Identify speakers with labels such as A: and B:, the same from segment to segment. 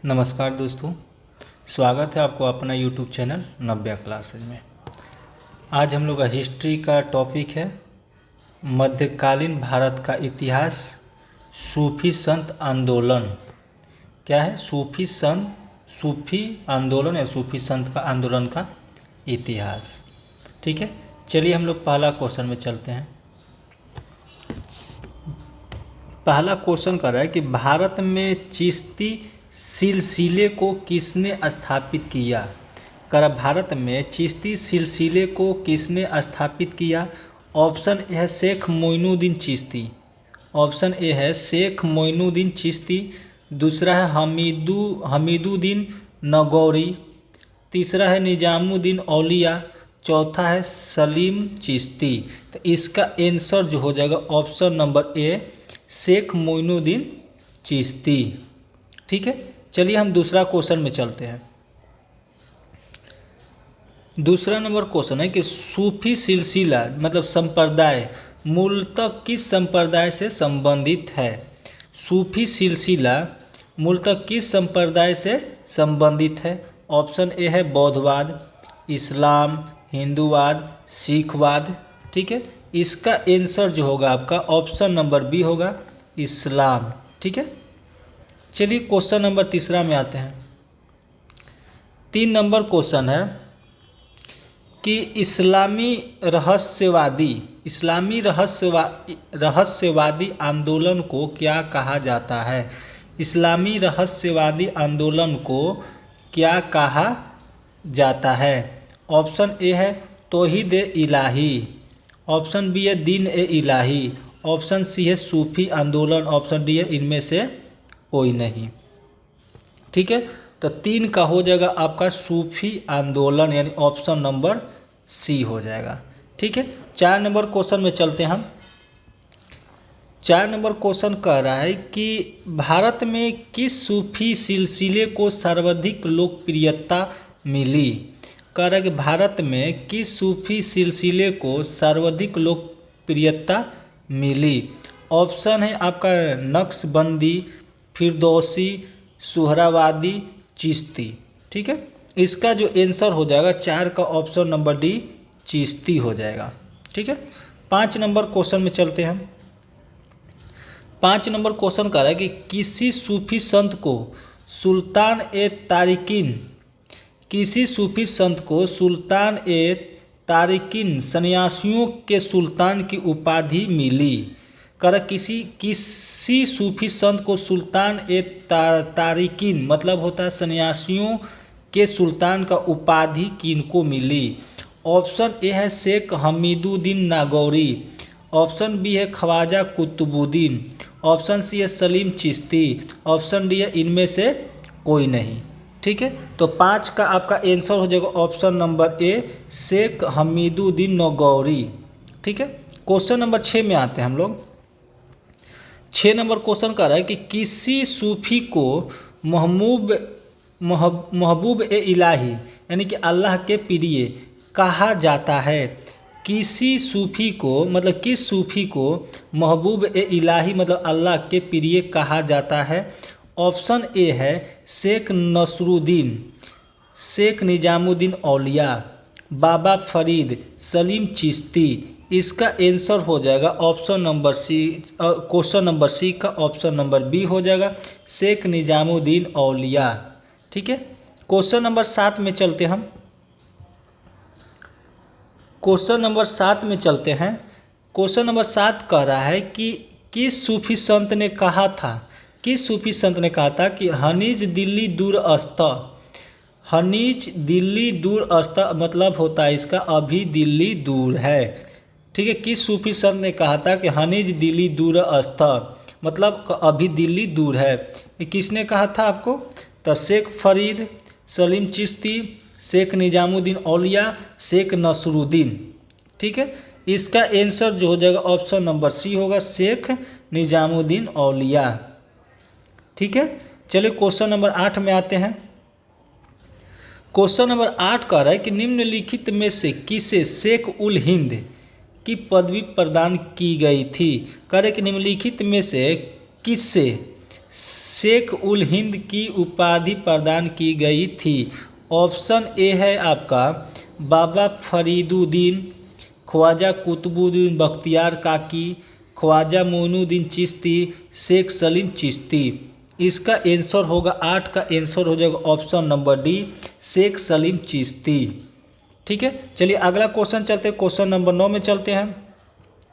A: नमस्कार दोस्तों, स्वागत है आपको अपना यूट्यूब चैनल नव्या क्लासेज में। आज हम लोग का हिस्ट्री का टॉपिक है मध्यकालीन भारत का इतिहास, सूफी संत आंदोलन। क्या है? सूफी आंदोलन या सूफी संत का आंदोलन का इतिहास। ठीक है, चलिए हम लोग पहला क्वेश्चन में चलते हैं। पहला क्वेश्चन कर रहा है कि भारत में चिश्ती सिलसिले को किसने स्थापित किया? कर भारत में चिश्ती सिलसिले को किसने स्थापित किया? ऑप्शन ए है शेख मोइनुद्दीन चिश्ती। ऑप्शन ए है शेख मोइनुद्दीन चिश्ती। दूसरा है हमीदुद्दीन नगौरी। तीसरा है निजामुद्दीन औलिया। चौथा है सलीम चिश्ती। तो इसका आंसर जो हो जाएगा option number A, Sheikh Moinuddin Chishti. ठीक है, चलिए हम दूसरा क्वेश्चन में चलते हैं। दूसरा नंबर क्वेश्चन है कि सूफी सिलसिला मतलब संप्रदाय मूलतः किस संप्रदाय से संबंधित है? सूफी सिलसिला मूलतः किस संप्रदाय से संबंधित है? ऑप्शन ए है बौद्धवाद, इस्लाम, हिंदूवाद, सिखवाद। ठीक है, इसका आंसर जो होगा आपका ऑप्शन नंबर बी होगा, इस्लाम। ठीक है, चलिए क्वेश्चन नंबर तीसरा में आते हैं। 3 नंबर क्वेश्चन है कि इस्लामी रहस्यवादी आंदोलन को क्या कहा जाता है? इस्लामी रहस्यवादी आंदोलन को क्या कहा जाता है? ऑप्शन ए है तौहीद ए इलाही। ऑप्शन बी है दीन ए इलाही। ऑप्शन सी है सूफी आंदोलन। ऑप्शन डी है इनमें से कोई नहीं। ठीक है, तो 3 का हो जाएगा आपका सूफी आंदोलन, यानी ऑप्शन नंबर सी हो जाएगा। ठीक है, 4 नंबर क्वेश्चन में चलते हैं हम। 4 नंबर क्वेश्चन कह रहा है कि भारत में किस सूफी सिलसिले को सर्वाधिक लोकप्रियता मिली? कह रहा है कि भारत में किस सूफी सिलसिले को सर्वाधिक लोकप्रियता मिली? ऑप्शन है आपका नक्शबंदी, फिरदौसी, सुहरावादी, चिश्ती। ठीक है, इसका जो आंसर हो जाएगा 4 का ऑप्शन नंबर डी, चिश्ती हो जाएगा। ठीक है, 5 नंबर क्वेश्चन में चलते हैं हम। 5 नंबर क्वेश्चन कह रहा है कि किसी सूफी संत को सुल्तान ए तारिकीन सन्यासियों के सुल्तान की उपाधि मिली? कर किसी सूफी संत को सुल्तान ए तारिकीन मतलब होता है सन्यासियों के सुल्तान का उपाधि किनको मिली? ऑप्शन ए है शेख हमीदुद्दीन नागौरी। ऑप्शन बी है ख्वाजा कुतुबुद्दीन। ऑप्शन सी है सलीम चिश्ती। ऑप्शन डी है इनमें से कोई नहीं। ठीक है, तो 5 का आपका आंसर हो जाएगा option number A, Sheikh Hamiduddin Nagori. ठीक है, क्वेश्चन नंबर 6 में आते हैं हम लोग। 6 नंबर क्वेश्चन कर रहा है कि किसी सूफी को महबूब ए इलाही यानी कि अल्लाह के प्रिय कहा जाता है? किस सूफी को महबूब ए इलाही मतलब अल्लाह के प्रिय कहा जाता है? ऑप्शन ए है शेख नसरुद्दीन, शेख निजामुद्दीन औलिया, बाबा फरीद, सलीम चिश्ती। इसका आंसर हो जाएगा option number C, question number C का ऑप्शन नंबर बी हो जाएगा, शेख निजामुद्दीन औलिया। ठीक है, क्वेश्चन नंबर 7 में चलते हम। क्वेश्चन नंबर 7 में चलते हैं। क्वेश्चन नंबर 7 कह रहा है कि किस सूफी संत ने कहा था कि हनीज दिल्ली दूर अस्त मतलब होता है इसका अभी दिल्ली दूर है। ठीक है, किस सूफी संत ने कहा था कि हनीज दिल्ली दूर अस्त मतलब अभी दिल्ली दूर है? ये किसने कहा था आपको? तो शेख फरीद, सलीम चिश्ती, शेख निजामुद्दीन औलिया, शेख नसरुद्दीन। ठीक है, इसका आंसर जो हो जाएगा ऑप्शन नंबर सी होगा, शेख निजामुद्दीन औलिया। ठीक है, चलिए क्वेश्चन नंबर 8 में आते हैं। क्वेश्चन नंबर 8 कह रहा है कि निम्नलिखित में से किसे शेख उल हिंद की पदवी प्रदान की गई थी? कह रहे कि निम्नलिखित में से किससे शेख उल हिंद की उपाधि प्रदान की गई थी? ऑप्शन ए है आपका बाबा फरीदुद्दीन, ख्वाजा कुतुबुद्दीन बख्तियार काकी, ख्वाजा मोइनुद्दीन चिश्ती, शेख सलीम चिश्ती। इसका आंसर होगा 8 का आंसर हो जाएगा option number D, Sheikh Salim Chishti. ठीक है, चलिए अगला क्वेश्चन चलते हैं, क्वेश्चन नंबर 9 में चलते हैं।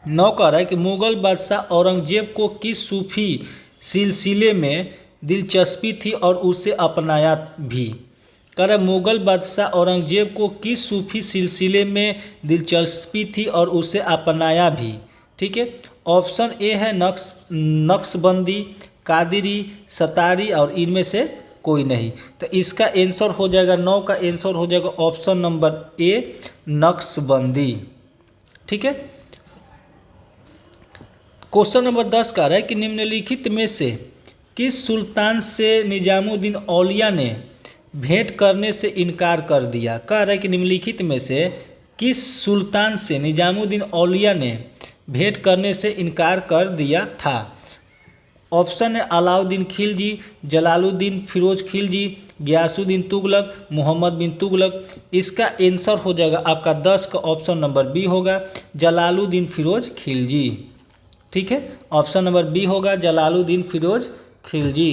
A: 9 कह रहा है कि मुगल बादशाह औरंगजेब को किस सूफी सिलसिले में दिलचस्पी थी और उसे अपनाया भी? कह रहा है मुगल बादशाह औरंगजेब को किस सूफी सिलसिले में दिलचस्पी थी और उसे अपनाया भी? ठीक है, ऑप्शन ए है नक्शबंदी, कादिरी, सतारी और इनमें से कोई नहीं। तो इसका आंसर हो जाएगा 9 का आंसर हो जाएगा ऑप्शन नंबर ए, नक्शबंदी। ठीक है, क्वेश्चन नंबर 10 कह रहा है कि निम्नलिखित में से किस सुल्तान से निजामुद्दीन औलिया ने भेंट करने से इनकार कर दिया? कह रहा है कि निम्नलिखित में से किस सुल्तान से निजामुद्दीन औलिया ने भेंट करने से इनकार कर दिया था? ऑप्शन है अलाउद्दीन खिलजी, जलालुद्दीन फिरोज खिलजी, गियासुद्दीन तुगलक, मोहम्मद बिन तुगलक। इसका आंसर हो जाएगा आपका 10 का ऑप्शन नंबर बी होगा, जलालुद्दीन फिरोज खिलजी। ठीक है, ऑप्शन नंबर बी होगा जलालुद्दीन फिरोज खिलजी।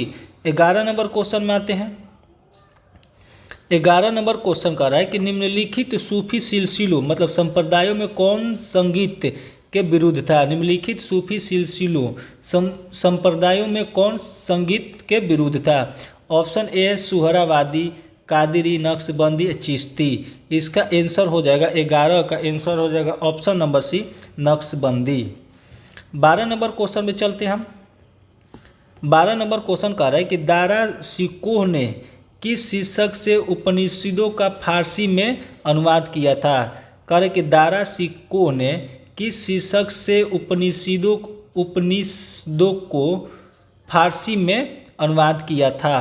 A: 11 नंबर क्वेश्चन में आते हैं। 11 नंबर क्वेश्चन कह रहा है कि निम्नलिखित सूफी सिलसिलों मतलब संप्रदायों में कौन संगीत के विरुद्ध था? निम्नलिखित सूफी सिलसिलों संप्रदायों में कौन संगीत के विरुद्ध था? ऑप्शन ए है सुहरावादी, कादिरी, नक्शबंदी, चिश्ती। इसका आंसर हो जाएगा 11 का आंसर हो जाएगा option number C, Naqshbandi. 12 number question में चलते हैं हम। 12 नंबर क्वेश्चन कह रहा है कि दारा शिकोह ने किस शीर्षक से उपनिषदों का फारसी में अनुवाद किया था? कह रहे कि दारा शिकोह ने किस शीर्षक से उपनिषदों को फारसी में अनुवाद किया था?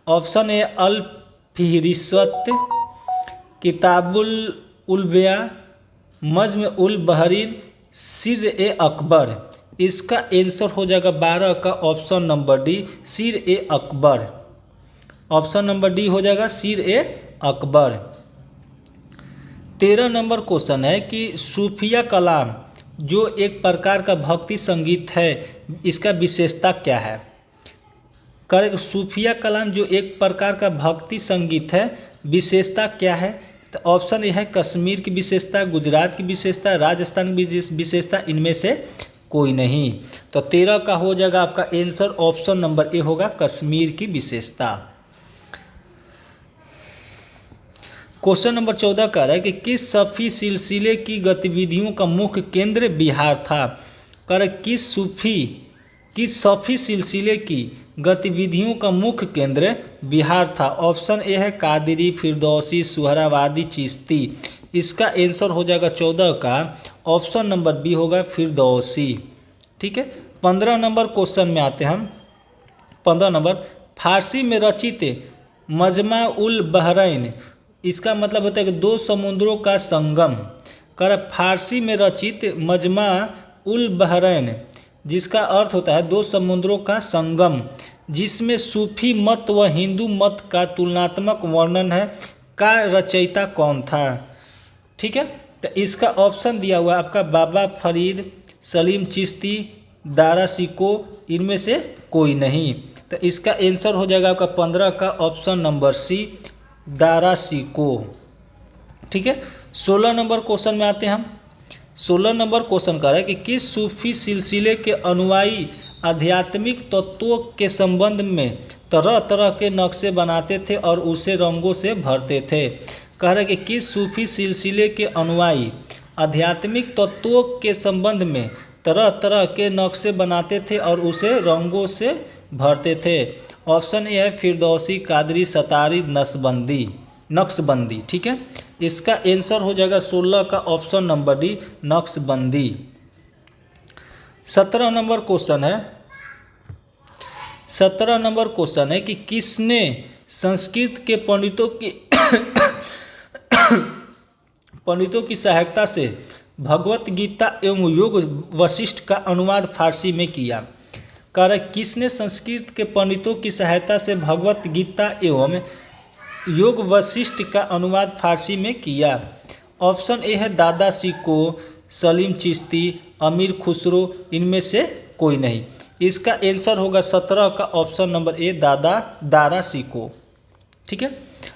A: Option A Al फिहरिस्त, किताबुल उल-बया, मज्म ul Bahrain, सिर ए अकबर। इसका आंसर हो जाएगा 12 का ऑप्शन नंबर डी, सिर ए अकबर। ऑप्शन नंबर डी हो जाएगा सिर ए अकबर। 13 नंबर क्वेश्चन है कि सूफिया कलाम जो एक प्रकार का भक्ति संगीत है, इसका विशेषता क्या है? करें सूफिया कलाम जो एक प्रकार का भक्ति संगीत है, विशेषता क्या है? तो ऑप्शन ए है कश्मीर की विशेषता, गुजरात की विशेषता, राजस्थान की विशेषता, इनमें से कोई नहीं। तो 13 का हो जाएगा आपका आंसर ऑप्शन नंबर ए होगा कश्मीर की विशेषता। क्वेश्चन नंबर 14 कह रहा है कि किस सूफी सिलसिले की गतिविधियों का मुख्य केंद्र बिहार था? कह रहा है किस सूफी सिलसिले की गतिविधियों का मुख्य केंद्र बिहार था? ऑप्शन ए है कादिरी, फिरदौसी, सुहरावादी, चिश्ती। इसका आंसर हो जाएगा 14 का ऑप्शन नंबर बी होगा फिरदौसी। ठीक है, 15 नंबर क्वेश्चन में आते हैं हम। 15 नंबर, फारसी में रचित मजमा उल बहरैन, इसका मतलब होता है कि दो समुद्रों का संगम। कर फारसी में रचित मजमा उल बहरैन, जिसका अर्थ होता है दो समुद्रों का संगम, जिसमें सूफी मत व हिंदू मत का तुलनात्मक वर्णन है, का रचयिता कौन था? ठीक है, तो इसका ऑप्शन दिया हुआ है आपका बाबा फरीद, सलीम चिश्ती, दारा शिकोह, इनमें से कोई नहीं। तो इसका आंसर हो जाएगा आपका 15 का option number C, Dara Shikoh. ठीक है, 16 नंबर क्वेश्चन में आते हैं हम। 16 नंबर क्वेश्चन कर रहा है कि किस सूफी सिलसिले के अनुयायी आध्यात्मिक तत्वों के संबंध में तरह तरह के नक्शे बनाते थे और उसे रंगों से भरते थे? कह रहा है कि किस सूफी सिलसिले के अनुयायी आध्यात्मिक तत्वों के संबंध में तरह तरह के नक्शे बनाते थे और उसे रंगों से भरते थे? ऑप्शन ए है फिरदौसी, कादरी, सतारी, नक्शबंदी। ठीक है, इसका आंसर हो जाएगा 16 का option number D, Naqshbandi. 17 number question है। 17 नंबर क्वेश्चन है कि किसने संस्कृत के पंडितों की सहायता से भगवत गीता एवं योग वशिष्ठ का अनुवाद फारसी में किया? कह रहा है किसने संस्कृत के पंडितों की सहायता से भगवत गीता एवं योग वशिष्ठ का अनुवाद फारसी में किया। ऑप्शन ए है दादा शिको, सलीम चिश्ती, अमीर खुसरो, इनमें से कोई नहीं। इसका आंसर होगा 17 का ऑप्शन नंबर ए दारा शिको। ठीक है,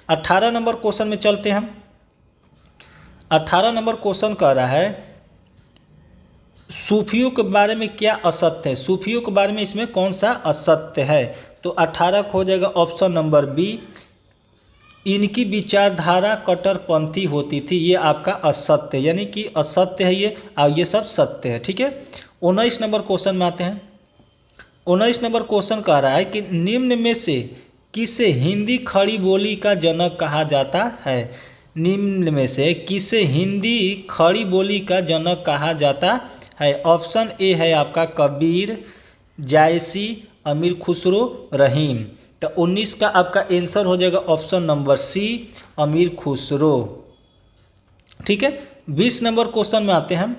A: 18 नंबर क्वेश्चन में चलते हैं हम। 18 नंबर क्वेश्चन कह रहा है सूफियों के बारे में क्या असत्य है, सूफियों के बारे में इसमें कौन सा असत्य है। तो 18 हो जाएगा ऑप्शन नंबर बी, इनकी विचारधारा कट्टरपंथी होती थी, ये आपका असत्य, यानी कि असत्य है ये, और ये सब सत्य है। ठीक है, 19 नंबर क्वेश्चन में आते हैं। 19 नंबर क्वेश्चन कह रहा है कि निम्न में से किसे हिंदी खड़ी बोली का जनक कहा जाता है। निम्न में से किसे हिंदी खड़ी बोली का जनक कहा जाता है। ऑप्शन ए है आपका कबीर, जायसी, अमीर खुसरो, रहीम। तो 19 का आपका आंसर हो जाएगा ऑप्शन नंबर सी, अमीर खुसरो। ठीक है, 20 नंबर क्वेश्चन में आते हैं हम।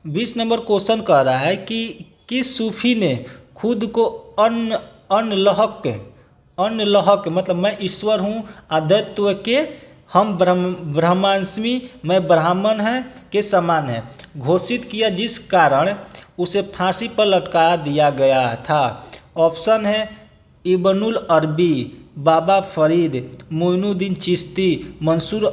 A: 20 नंबर क्वेश्चन कह रहा है कि किस सूफी ने खुद को अनलहक मतलब मैं ईश्वर हूँ, अद्वैत्व के हम ब्रह्मास्मि, मैं ब्राह्मण है के समान है, घोषित किया, जिस कारण उसे फांसी पर लटका दिया गया था। ऑप्शन है इब्नुल अरबी, बाबा फरीद, मोइनुद्दीन चिश्ती, मंसूर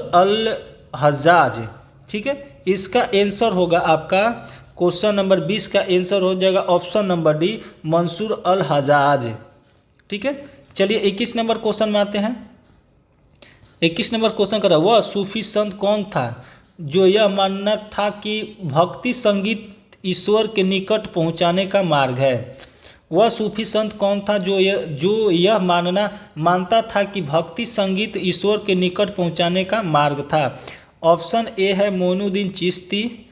A: अल हज्जाज। ठीक है, इसका आंसर होगा आपका क्वेश्चन नंबर 20 का आंसर हो जाएगा ऑप्शन नंबर डी, मंसूर अल हज्जाज। ठीक है, चलिए 21 नंबर क्वेश्चन में आते हैं। 21 नंबर क्वेश्चन कर रहा है वह सूफी संत कौन था जो यह मानना था कि भक्ति संगीत ईश्वर के निकट पहुंचाने का मार्ग है। वह सूफी संत कौन था जो यह मानता था कि भक्ति संगीत ईश्वर के निकट पहुंचाने का मार्ग था। ऑप्शन ए है मोइनुद्दीन चिश्ती,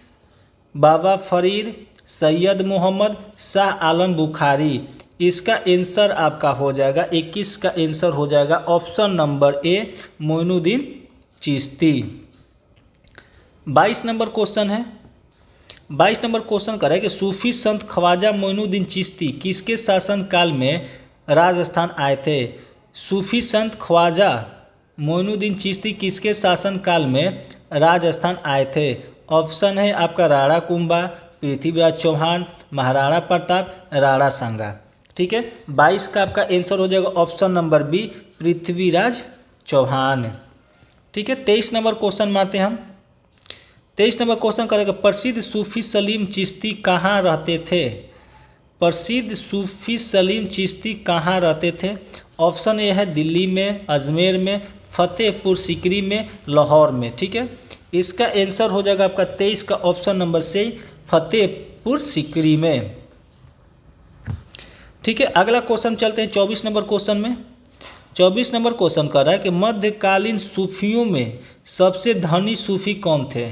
A: बाबा फरीद, सैयद मोहम्मद, शाह आलम बुखारी। इसका आंसर आपका हो जाएगा 21 का आंसर हो जाएगा ऑप्शन नंबर ए, मोइनुद्दीन चिश्ती। 22 नंबर क्वेश्चन है। 22 नंबर क्वेश्चन कर रहा है कि सूफी संत ख्वाजा मोइनुद्दीन चिश्ती किसके शासन काल में राजस्थान आए थे। सूफी संत ख्वाजा मोइनुद्दीन चिश्ती किसके शासन काल में राजस्थान आए थे। ऑप्शन है आपका राणा कुंभा, पृथ्वीराज चौहान, महाराणा प्रताप, राणा सांगा। ठीक है, 22 का आपका आंसर हो जाएगा option number B, Prithviraj Chauhan. ठीक है, 23 नंबर क्वेश्चन में आते हैं हम। 23 नंबर क्वेश्चन करेगा प्रसिद्ध सूफी सलीम चिश्ती कहाँ रहते थे। प्रसिद्ध सूफी सलीम चिश्ती कहाँ रहते थे। ऑप्शन ए है दिल्ली में, अजमेर में, फतेहपुर सीकरी में, लाहौर में। ठीक है, इसका आंसर हो जाएगा आपका 23 का ऑप्शन नंबर से, फतेहपुर सीकरी में। ठीक है, अगला क्वेश्चन चलते हैं 24 नंबर क्वेश्चन में। 24 नंबर क्वेश्चन कर रहा है कि मध्यकालीन सूफियों में सबसे धनी सूफी कौन थे।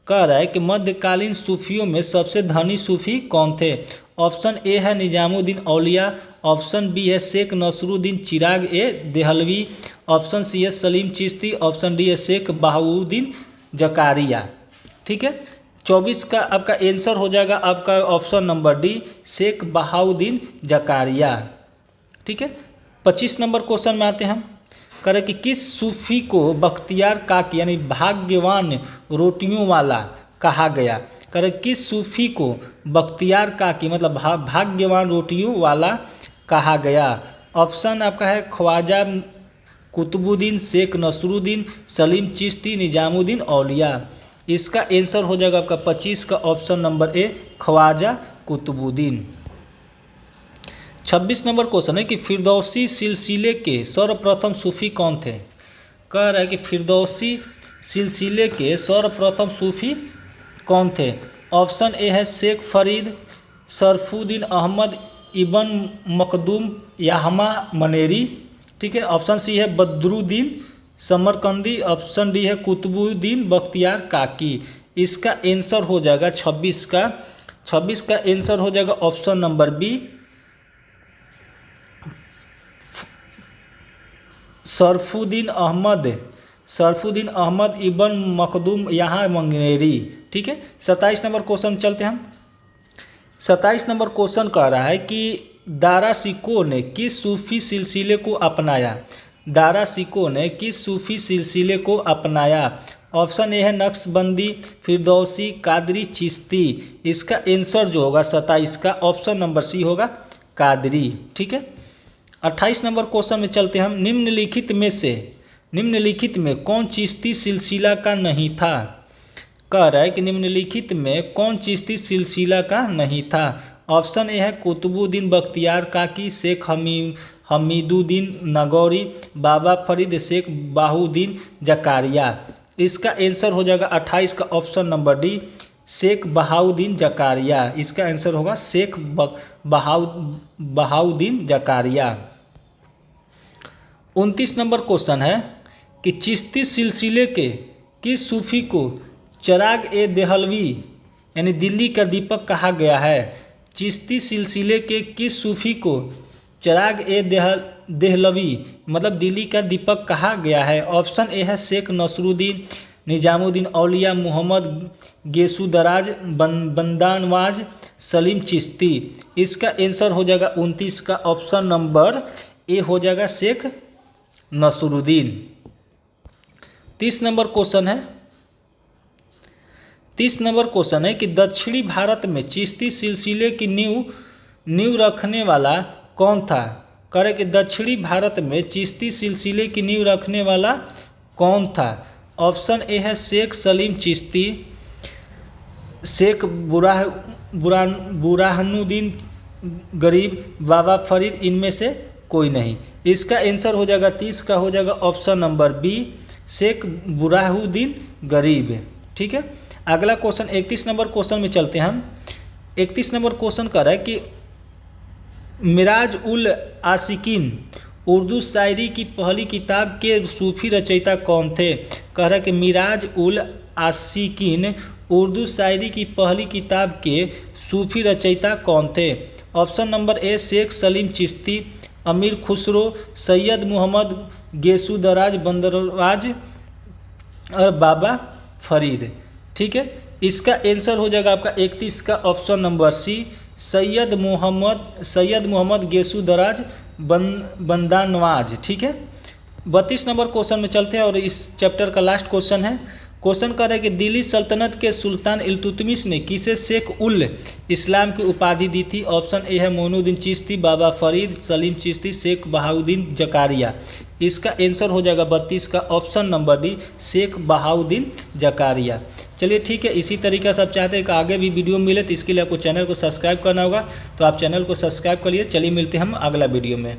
A: कह रहा है कि मध्यकालीन सूफियों में सबसे धनी सूफी कौन थे। ऑप्शन ए है निजामुद्दीन औलिया, ऑप्शन बी है शेख नसरुद्दीन चिराग ए देहलवी, ऑप्शन सी है सलीम चिश्ती, ऑप्शन डी है शेख बहाउद्दीन जकारिया। ठीक है, 24 का आपका आंसर हो जाएगा आपका option number D, Sheikh Bahauddin Zakariya. ठीक है, 25 नंबर क्वेश्चन में आते हैं हम। करें कि किस सूफी को बख्तियार काकी यानी भाग्यवान रोटियों वाला कहा गया। करें किस सूफी को बख्तियार काकी मतलब भाग्यवान रोटियों वाला कहा गया। ऑप्शन आपका है ख्वाजा कुतुबुद्दीन, शेख नसरुद्दीन, सलीम चिश्ती, निजामुद्दीन औलिया। इसका आंसर हो जाएगा आपका 25 का option number A, Khwaja Qutbuddin. 26 number question है कि फिरदौसी सिलसिले के सर्वप्रथम सूफी कौन थे। कह रहा है कि फिरदौसी सिलसिले के सर्वप्रथम सूफी कौन थे। ऑप्शन ए है शेख फरीद, शरफुद्दीन अहमद इबन मखदूम याहमा मनेरी। ठीक है, ऑप्शन सी है बदरुद्दीन समरकंदी, ऑप्शन डी है कुतुबुद्दीन बख्तियार काकी। इसका आंसर हो जाएगा 26 का आंसर हो जाएगा option number B, Sharafuddin Ahmad Ibn Makhdoom यहाँ मंगेरी। ठीक है, 27 नंबर क्वेश्चन चलते हैं हम। 27 नंबर क्वेश्चन कह रहा है कि दारा शिकोह ने किस सूफी सिलसिले को अपनाया। दारा शिकोह ने किस सूफी सिलसिले को अपनाया। ऑप्शन ए है नक्शबंदी, फिरदौसी, कादरी, चिश्ती। इसका आंसर जो होगा 27 का ऑप्शन नंबर सी होगा, कादरी। ठीक है। 28 नंबर क्वेश्चन में चलते हैं हम। निम्नलिखित में कौन चिश्ती सिलसिला का नहीं था। कह रहा है कि निम्नलिखित में कौन चिश्ती सिलसिला का नहीं था। ऑप्शन ए है कुतुबुद्दीन बख्तियार काकी, शेख हमीदुद्दीन नगौरी, बाबा फरीद, शेख बहाउद्दीन जकारिया। इसका आंसर हो जाएगा 28 का option number D, Sheikh Bahauddin Zakariya. इसका आंसर होगा शेख बहाउद्दीन जकारिया। 29 नंबर क्वेश्चन है कि चिश्ती सिलसिले के किस सूफी को चिराग ए देहलवी यानी दिल्ली का दीपक कहा गया है। चिश्ती सिलसिले के किस सूफी को चिराग ए देहलवी मतलब दिल्ली का दीपक कहा गया है। ऑप्शन ए है शेख नसरुद्दीन, निजामुद्दीन औलिया, मोहम्मद गेसुदराज, बंदानवाज, सलीम चिश्ती। इसका आंसर हो जाएगा 29 का ऑप्शन नंबर ए हो जाएगा शेख नसरुद्दीन। 30 नंबर क्वेश्चन है। 30 नंबर क्वेश्चन है कि दक्षिणी भारत में चिश्ती सिलसिले की नींव रखने वाला कौन था। करे कि दक्षिणी भारत में चिश्ती सिलसिले की नींव रखने वाला कौन था। ऑप्शन ए है शेख सलीम चिश्ती, शेख बुरहानुद्दीन गरीब, बाबा फरीद, इनमें से कोई नहीं। इसका आंसर हो जाएगा 30 का हो जाएगा option number B, Sheikh Burhanuddin Gharib. ठीक है। अगला क्वेश्चन 31 नंबर क्वेश्चन में चलते हैं हम। 31 नंबर क्वेश्चन कर रहा है कि मिराज उल आशिकीन उर्दू शायरी की पहली किताब के सूफी रचयिता कौन थे। कह रहा है कि मिराज उल आशिकीन उर्दू शायरी की पहली किताब के सूफी रचयिता कौन थे। Option number A Sheikh Salim Chishti, Amir Khusro, Syed Mohammad गेसुदराज बंदरवाज और बाबा फरीद। ठीक है। इसका आंसर हो जाएगा आपका 31 का option number C, Syed Mohammad Gesudaraz Bandanawaz. ठीक है। 32 नंबर क्वेश्चन में चलते हैं और इस चैप्टर का लास्ट क्वेश्चन है। क्वेश्चन कर रहे हैं कि दिल्ली सल्तनत के सुल्तान इल्तुतमिश ने किसे शेख उल इस्लाम की उपाधि दी थी। ऑप्शन ए है मोइनुद्दीन चिश्ती, बाबा फरीद, सलीम चिश्ती, शेख बहाउद्दीन जकारिया। इसका आंसर हो जाएगा 32 का option number D, Sheikh Bahauddin Zakariya. चलिए ठीक है। इसी तरीके से आप चाहते हैं कि आगे भी वीडियो मिले तो इसके लिए आपको चैनल को सब्सक्राइब करना होगा, तो आप चैनल को सब्सक्राइब करिए। चलिए मिलते हैं हम अगला वीडियो में।